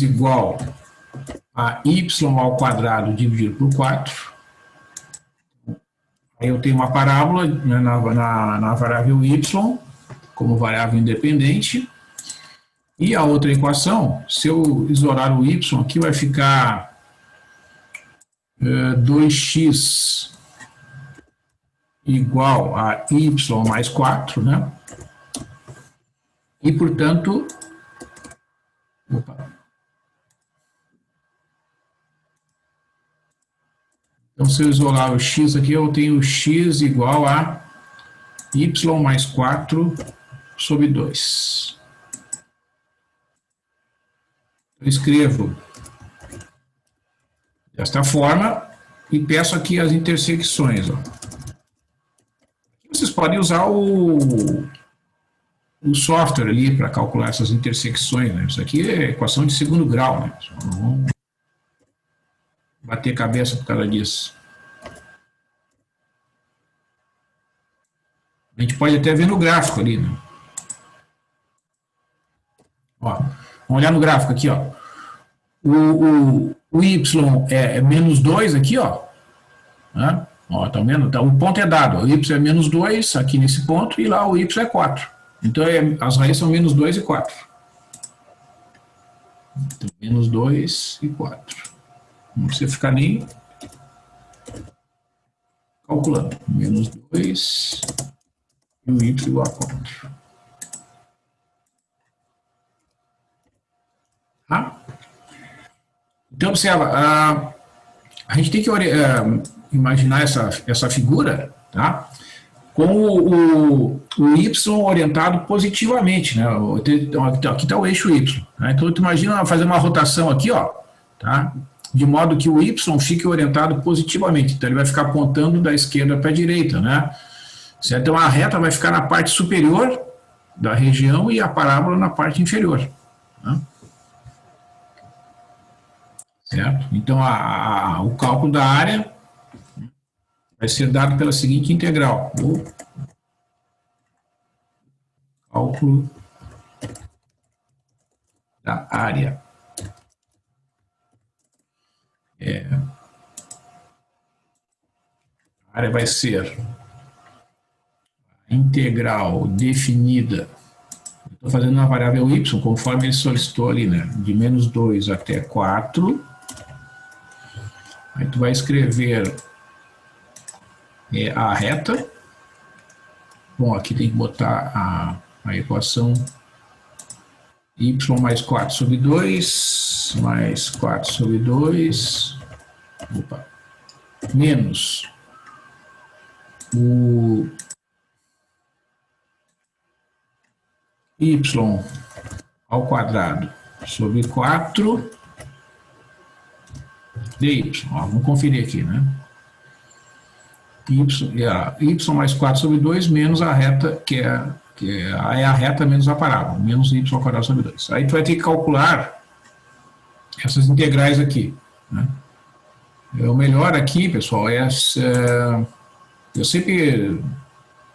igual a y ao quadrado dividido por 4. Aí eu tenho uma parábola, né, na variável y, como variável independente. E a outra equação, se eu isolar o y aqui, vai ficar 2x igual a y mais 4, né? E, portanto, então, se eu isolar o x aqui, eu tenho x igual a y mais 4 sobre 2. Eu escrevo desta forma e peço aqui as intersecções. Ó. Vocês podem usar o software ali para calcular essas intersecções. Né? Isso aqui é equação de segundo grau. Né? Não vamos bater cabeça por causa disso. A gente pode até ver no gráfico ali. Né? Ó. Vamos olhar no gráfico aqui, ó. O y é menos 2 aqui, ó. Né? Ó, tá vendo? Então, o ponto é dado. O y é menos 2 aqui nesse ponto e lá o y é 4. Então, as raízes são menos 2 e 4. Então, menos 2 e 4. Não precisa ficar nem calculando. Menos 2 e o y igual a 4. Tá? Então, observa, a gente tem que imaginar essa figura, tá? Com o y orientado positivamente, né? Aqui está o eixo y. Né? Então, tu imagina fazer uma rotação aqui, ó, tá? De modo que o y fique orientado positivamente. Então, ele vai ficar apontando da esquerda para a direita, né? Certo? Então, a reta vai ficar na parte superior da região e a parábola na parte inferior. Né? Certo? Então, o cálculo da área vai ser dado pela seguinte integral. O cálculo da área. A área vai ser a integral definida. Estou fazendo uma variável y, conforme ele solicitou ali, né? De menos 2 até 4. Aí tu vai escrever a reta. Bom, aqui tem que botar a equação y mais 4 sobre 2, mais 4 sobre 2, menos o y ao quadrado sobre 4 dy. Ó, vamos conferir aqui, né? Y mais 4 sobre 2 menos a reta, que é a reta menos a parábola, menos y ao quadrado sobre 2. Aí tu vai ter que calcular essas integrais aqui. Né? O melhor aqui, pessoal, eu sempre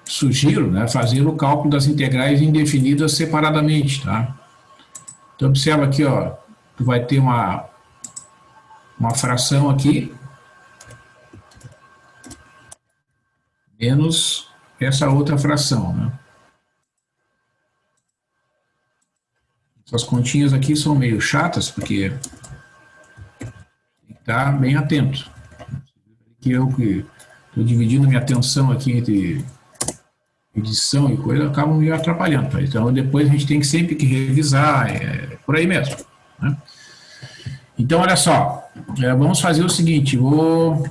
sugiro, né, fazer o cálculo das integrais indefinidas separadamente. Tá? Então, observa aqui, ó, tu vai ter uma fração aqui, menos essa outra fração. Né? Essas continhas aqui são meio chatas, porque tem que estar bem atento. Que eu que estou dividindo minha atenção aqui entre edição e coisa, acabam me atrapalhando. Tá? Então, depois a gente tem que sempre que revisar, por aí mesmo. Né? Então, olha só, vamos fazer o seguinte, vou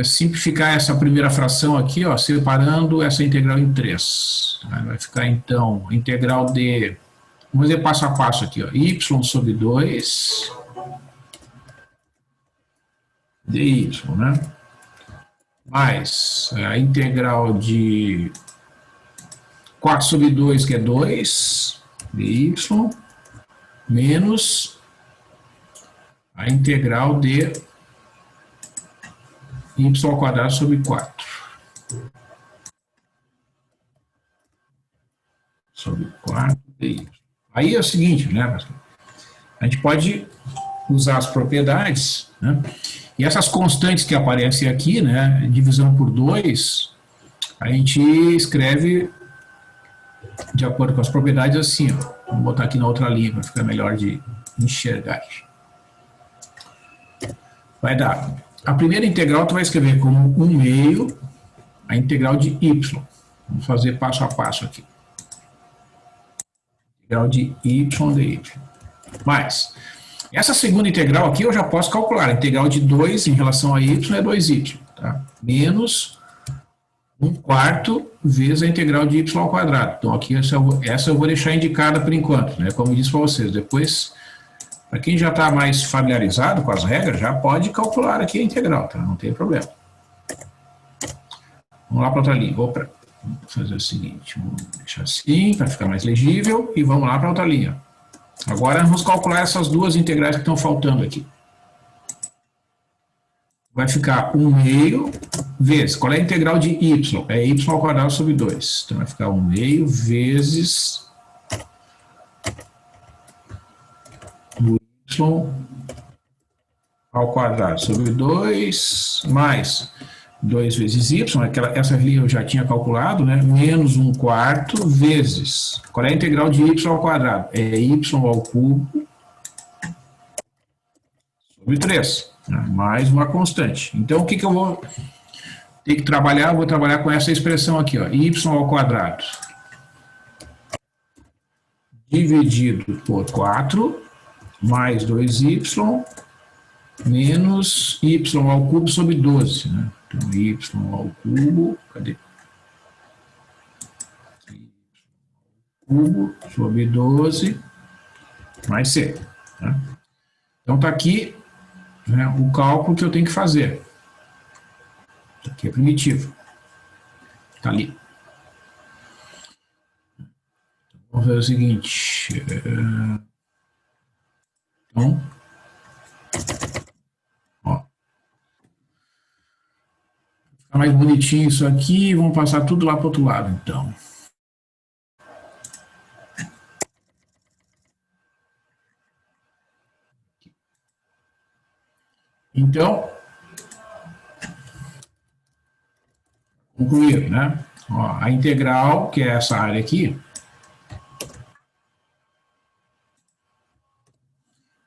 simplificar essa primeira fração aqui, ó, separando essa integral em 3. Tá? Vai ficar, então, a integral de, vamos ver passo a passo aqui, ó, y sobre 2 dy, né? Mais a integral de 4 sobre 2, que é 2, dy, menos a integral de y ao quadrado sobre 4. Sobre 4 dy. Aí é o seguinte, né, pessoal? A gente pode usar as propriedades, né? E essas constantes que aparecem aqui, né, divisão por 2, a gente escreve de acordo com as propriedades assim, ó. Vamos botar aqui na outra linha para ficar melhor de enxergar. Vai dar. A primeira integral tu vai escrever como 1 meio a integral de y. Vamos fazer passo a passo aqui. Integral de y dy. Mais. Essa segunda integral aqui eu já posso calcular. A integral de 2 em relação a y é 2y. Tá? Menos 1/4 vezes a integral de y ao quadrado. Então aqui essa eu vou deixar indicada por enquanto, né? Como eu disse para vocês. Depois, para quem já está mais familiarizado com as regras, já pode calcular aqui a integral, tá? Não tem problema. Vamos lá para outra linha. Vamos fazer o seguinte, vamos deixar assim para ficar mais legível e vamos lá para outra linha. Agora vamos calcular essas duas integrais que estão faltando aqui. Vai ficar 1 meio vezes, qual é a integral de y? É y ao quadrado sobre 2. Então vai ficar 1 meio vezes o y ao quadrado sobre 2 mais 2 vezes y, essa linha eu já tinha calculado, né? Menos 1/4 vezes, qual é a integral de y ao quadrado? É y ao cubo sobre 3, né? Mais uma constante. Então, o que eu vou ter que trabalhar? Eu vou trabalhar com essa expressão aqui, ó, y ao quadrado dividido por 4 mais 2y menos y ao cubo sobre 12, né? Então, y ao cubo, cadê? Y cubo sobre 12 mais c. Né? Então, está aqui, né, o cálculo que eu tenho que fazer. Isso aqui é primitivo. Está ali. Vamos fazer o seguinte. Então, ó. Fica mais bonitinho isso aqui. Vamos passar tudo lá para o outro lado, então. Então, concluir, né? Ó, a integral, que é essa área aqui,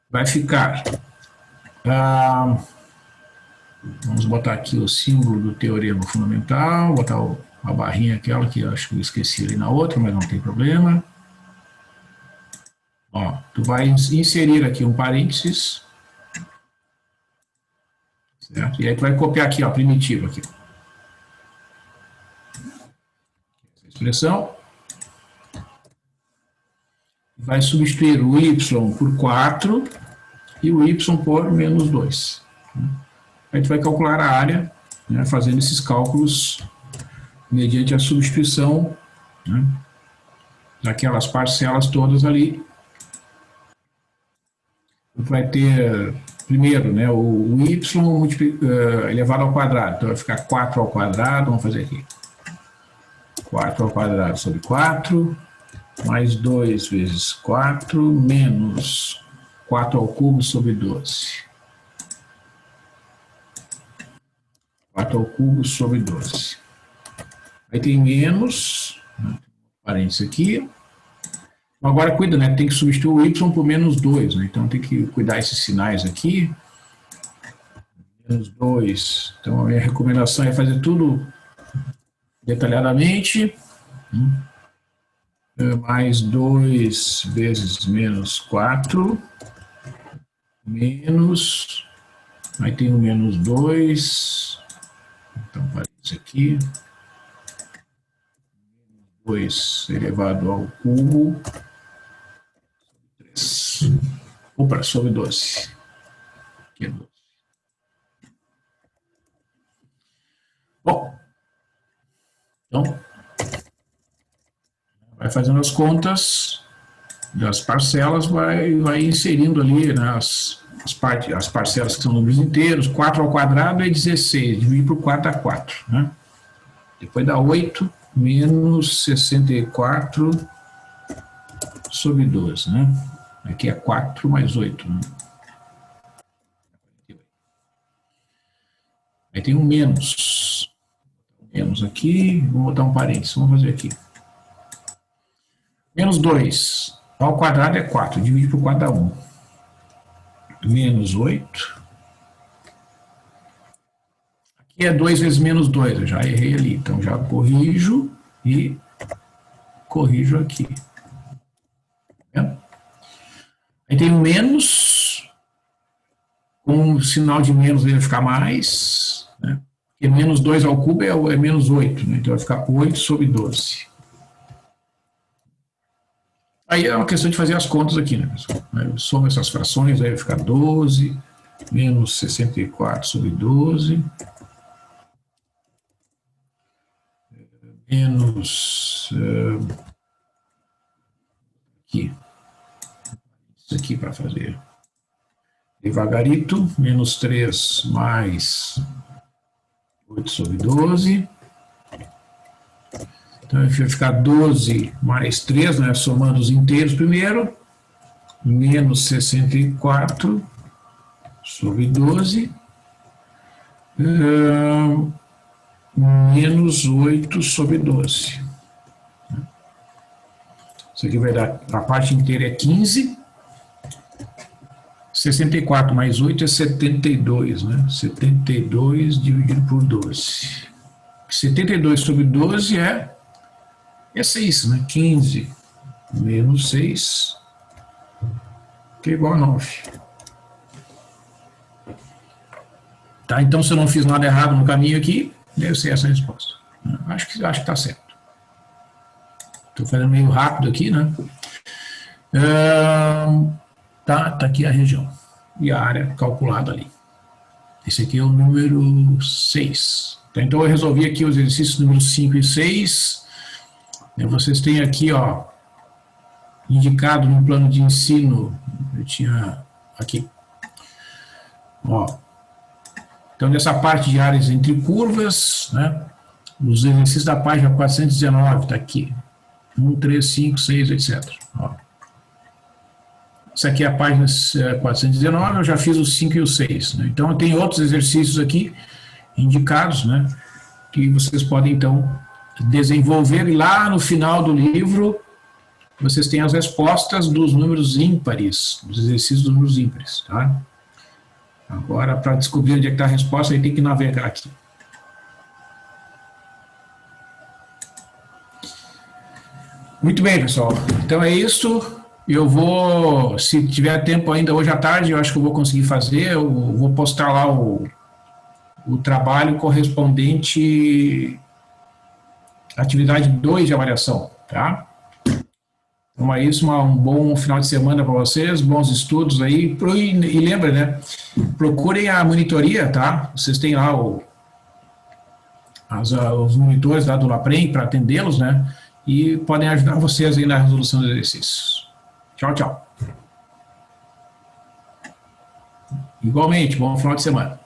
vai ficar... vamos botar aqui o símbolo do teorema fundamental, botar a barrinha aquela que eu acho que eu esqueci ali na outra, mas não tem problema. Ó, tu vai inserir aqui um parênteses, certo? E aí tu vai copiar aqui, ó, primitivo aqui. Essa expressão. Vai substituir o y por 4 e o y por menos 2. Aí tu vai calcular a área, né, fazendo esses cálculos mediante a substituição, né, daquelas parcelas todas ali. Tu vai ter, primeiro, né, o y elevado ao quadrado. Então vai ficar 4 ao quadrado, vamos fazer aqui. 4 ao quadrado sobre 4, mais 2 vezes 4, menos 4 ao cubo sobre 12. 4 ao cubo sobre 12. Aí tem menos, né, parênteses aqui. Agora cuida, né? Tem que substituir o y por menos 2, né? Então tem que cuidar esses sinais aqui. Menos 2. Então a minha recomendação é fazer tudo detalhadamente. Mais 2 vezes menos 4. Menos. Aí tem o menos 2. Então, parênteses aqui. 2 elevado ao cubo. 3. Opa, sobre 12. Aqui é 12. Bom. Então, vai fazendo as contas das parcelas, vai inserindo ali, né, as parcelas que são números inteiros. 4 ao quadrado é 16, dividir por 4 dá 4, né? Depois dá 8 menos 64 sobre 12, né? Aqui é 4 mais 8, né? Aí tem um menos. Menos aqui, vou botar um parênteses, vamos fazer aqui. Menos 2 ao quadrado é 4, divide por 4 dá 1. Menos 8. Aqui é 2 vezes menos 2, eu já errei ali, então já corrijo e corrijo aqui. Aí tem um menos, com o sinal de menos vai ficar mais, né? Porque menos 2 ao cubo é menos 8, né? Então vai ficar 8 sobre 12. Aí é uma questão de fazer as contas aqui, né, pessoal? Eu somo essas frações, aí vai ficar 12 menos 64 sobre 12 menos aqui. Isso aqui para fazer devagarito, menos 3 mais 8 sobre 12. Então, vai ficar 12 mais 3, né, somando os inteiros primeiro, menos 64 sobre 12, menos 8 sobre 12. Isso aqui vai dar, a parte inteira é 15, 64 mais 8 é 72, né? 72 dividido por 12. 72 sobre 12 é 6, né? 15 menos 6, que é igual a 9. Tá, então, se eu não fiz nada errado no caminho aqui, deve ser essa a resposta. Acho que está certo. Estou fazendo meio rápido aqui, né? Tá aqui a região. E a área calculada ali. Esse aqui é o número 6. Então, eu resolvi aqui os exercícios números 5 e 6. Vocês têm aqui, ó, indicado no plano de ensino, eu tinha aqui, ó. Então, nessa parte de áreas entre curvas, né, os exercícios da página 419, está aqui. 1, 3, 5, 6, etc. Ó. Essa aqui é a página 419, eu já fiz os 5 e os 6. Né? Então, tem outros exercícios aqui indicados, né, que vocês podem, então, desenvolver, e lá no final do livro vocês têm as respostas dos números ímpares, dos exercícios dos números ímpares, tá? Agora, para descobrir onde é que está a resposta, aí tem que navegar aqui. Muito bem, pessoal. Então é isso. Eu vou, se tiver tempo ainda hoje à tarde, eu acho que eu vou conseguir fazer, eu vou postar lá o trabalho correspondente à atividade 2 de avaliação, tá? Então é isso, um bom final de semana para vocês, bons estudos aí, e lembra, né, procurem a monitoria, tá? Vocês têm lá os monitores lá do LAPREM para atendê-los, né, e podem ajudar vocês aí na resolução dos exercícios. Tchau, tchau. Igualmente, bom final de semana.